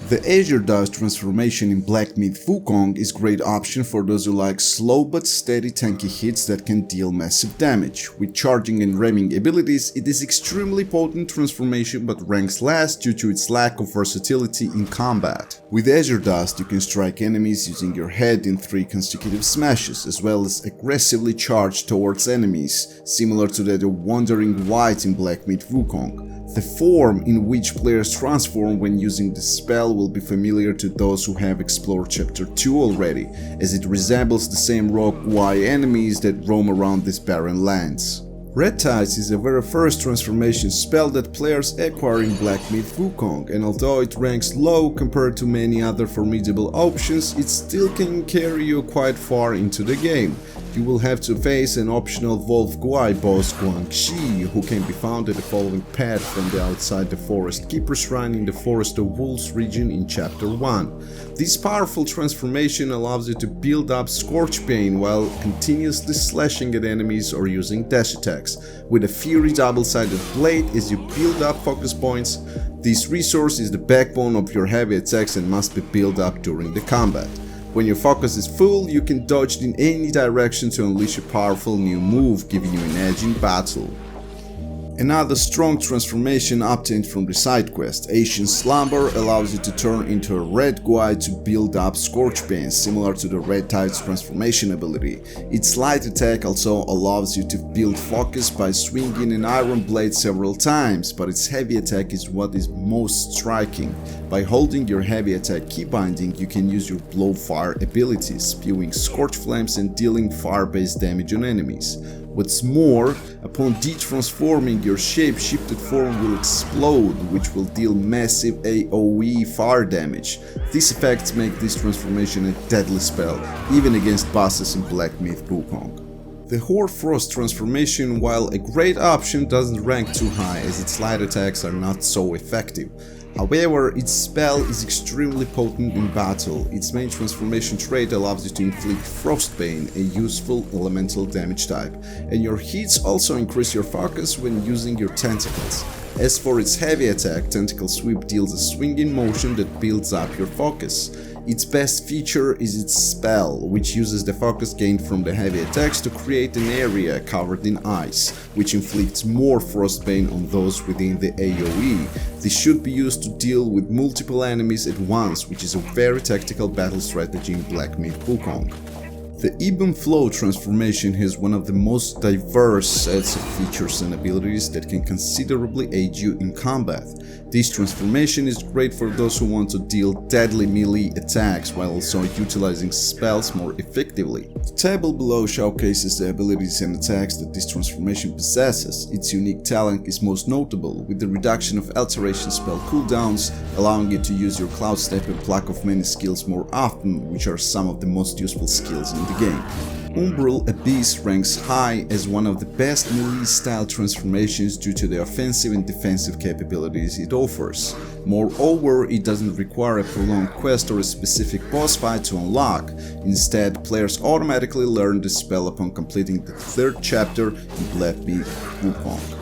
The Azure Dust transformation in blackmyth Wukong is a great option for those who like slow but steady tanky hits that can deal massive damage. With charging and ramming abilities, it is extremely potent transformation but ranks last due to its lack of versatility in combat. With Azure Dust, you can strike enemies using your head in 3 consecutive smashes, as well as aggressively charge towards enemies, similar to that of Wandering White in blackmyth Wukong. The form in which players transform when using the spell will be familiar to those who have explored Chapter 2 already, as it resembles the same rock Gui enemies that roam around these barren lands. Red Tides is the very first transformation spell that players acquire in blackmyth Wukong, and although it ranks low compared to many other formidable options, it still can carry you quite far into the game. You will have to face an optional Wolf Gui boss Guangxi, who can be found at the following path from the outside the Forest Keeper Shrine in the Forest of Wolves region in Chapter 1. This powerful transformation allows you to build up Scorch Pain while continuously slashing at enemies or using dash attacks, with a Fury double-sided blade as you build up focus points. This resource is the backbone of your heavy attacks and must be built up during the combat. When your focus is full, you can dodge in any direction to unleash a powerful new move, giving you an edge in battle. Another strong transformation obtained from the side quest, Ashen Slumber, allows you to turn into a red Gui to build up Scorch Pain, similar to the Red Tides transformation ability. Its light attack also allows you to build focus by swinging an iron blade several times, but its heavy attack is what is most striking. By holding your heavy attack key binding, you can use your blow fire ability, spewing scorch flames and dealing fire-based damage on enemies. What's more, upon de-transforming, your shape-shifted form will explode, which will deal massive AoE fire damage. These effects make this transformation a deadly spell, even against bosses in blackmyth Wukong. The Hoarfrost transformation, while a great option, doesn't rank too high as its light attacks are not so effective. However, its spell is extremely potent in battle. Its main transformation trait allows you to inflict Frostbane, a useful elemental damage type, and your hits also increase your focus when using your tentacles. As for its heavy attack, Tentacle Sweep deals a swinging motion that builds up your focus. Its best feature is its spell, which uses the focus gained from the heavy attacks to create an area covered in ice, which inflicts more Frostbane on those within the AoE. This should be used to deal with multiple enemies at once, which is a very tactical battle strategy in blackmyth Wukong. The Ebon Flow transformation has one of the most diverse sets of features and abilities that can considerably aid you in combat. This transformation is great for those who want to deal deadly melee attacks while also utilizing spells more effectively. The table below showcases the abilities and attacks that this transformation possesses. Its unique talent is most notable, with the reduction of alteration spell cooldowns, allowing you to use your Cloud Step and Pluck of Many skills more often, which are some of the most useful skills in the game. Umbral Abyss ranks high as one of the best melee-style transformations due to the offensive and defensive capabilities it offers. Moreover, it doesn't require a prolonged quest or a specific boss fight to unlock. Instead, players automatically learn the spell upon completing the 3rd chapter in blackmyth Wukong.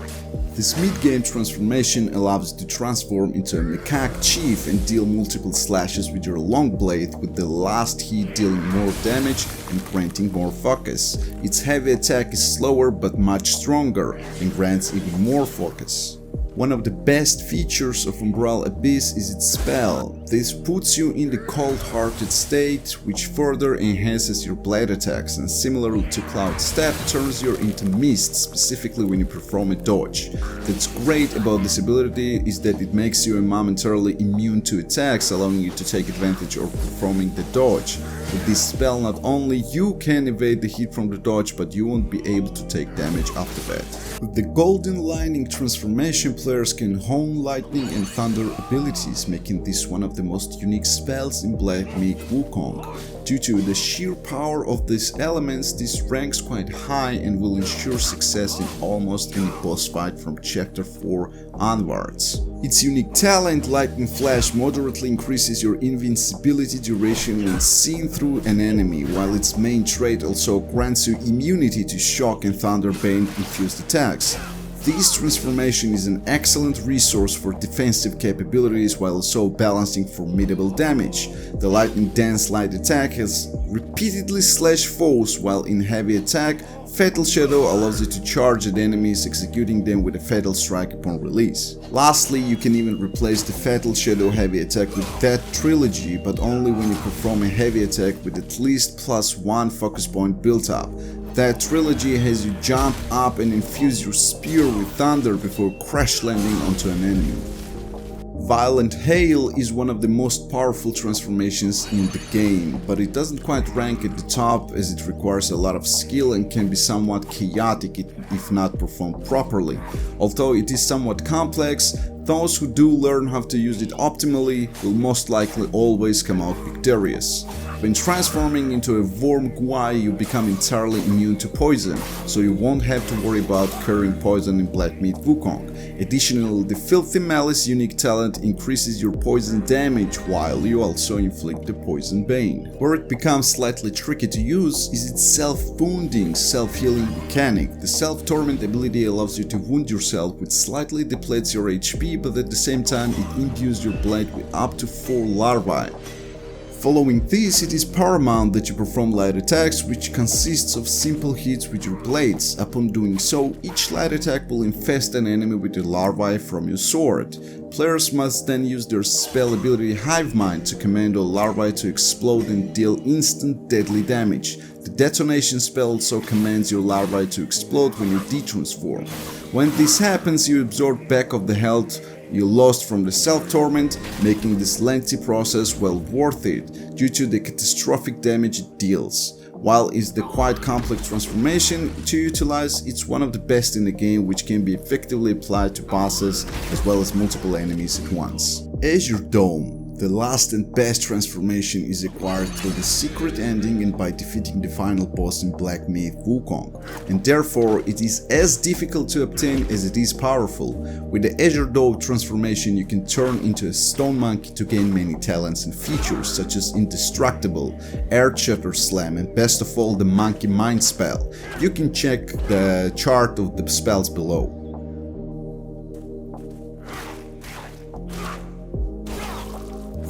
This mid-game transformation allows you to transform into a macaque chief and deal multiple slashes with your long blade, with the last hit dealing more damage and granting more focus. Its heavy attack is slower but much stronger and grants even more focus. One of the best features of Umbral Abyss is its spell. This puts you in the cold-hearted state, which further enhances your blade attacks, and similar to Cloud Step, turns you into mist, specifically when you perform a dodge. What's great about this ability is that it makes you momentarily immune to attacks, allowing you to take advantage of performing the dodge. With this spell, not only you can evade the hit from the dodge, but you won't be able to take damage after that. With the Golden Lightning transformation, players can hone lightning and thunder abilities, making this one of the most unique spells in blackmyth Wukong. Due to the sheer power of these elements, this ranks quite high and will ensure success in almost any boss fight from Chapter 4 onwards. Its unique talent, Lightning Flash, moderately increases your invincibility duration when seen through an enemy, while its main trait also grants you immunity to shock and Thunderbane infused attacks. This transformation is an excellent resource for defensive capabilities while also balancing formidable damage. The lightning dance light attack has repeatedly slash foes, while in heavy attack, Fatal Shadow allows you to charge at enemies, executing them with a Fatal Strike upon release. Lastly, you can even replace the Fatal Shadow heavy attack with that trilogy, but only when you perform a heavy attack with at least +1 focus point built up. That trilogy has you jump up and infuse your spear with thunder before crash landing onto an enemy. Violent Hail is one of the most powerful transformations in the game, but it doesn't quite rank at the top as it requires a lot of skill and can be somewhat chaotic if not performed properly. Although it is somewhat complex, those who do learn how to use it optimally will most likely always come out victorious. When transforming into a worm Guai, you become entirely immune to poison, so you won't have to worry about carrying poison in blackmyth Wukong. Additionally, the Filthy Malice unique talent increases your poison damage while you also inflict the poison bane. Where it becomes slightly tricky to use is its self-wounding, self-healing mechanic. The self-torment ability allows you to wound yourself, which slightly depletes your HP, but at the same time it imbues your blade with up to 4 larvae. Following this, it is paramount that you perform light attacks, which consists of simple hits with your blades. Upon doing so, each light attack will infest an enemy with a larvae from your sword. Players must then use their spell ability Hive Mind to command a larvae to explode and deal instant deadly damage. The detonation spell also commands your larvae to explode when you detransform. When this happens, you absorb back of the health you lost from the self-torment, making this lengthy process well worth it due to the catastrophic damage it deals. While it's the quite complex transformation to utilize, it's one of the best in the game, which can be effectively applied to bosses as well as multiple enemies at once. Azure Dome. The last and best transformation is acquired through the secret ending and by defeating the final boss in blackmyth Wukong, and therefore it is as difficult to obtain as it is powerful. With the Azure Dome transformation, you can turn into a stone monkey to gain many talents and features such as Indestructible, Earthshatter Slam, and best of all the Monkey Mind spell. You can check the chart of the spells below.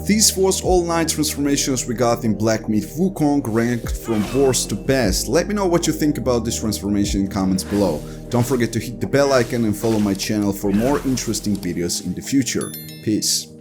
This was all 9 transformations we got in blackmyth Wukong, ranked from worst to best. Let me know what you think about this transformation in comments below. Don't forget to hit the bell icon and follow my channel for more interesting videos in the future. Peace.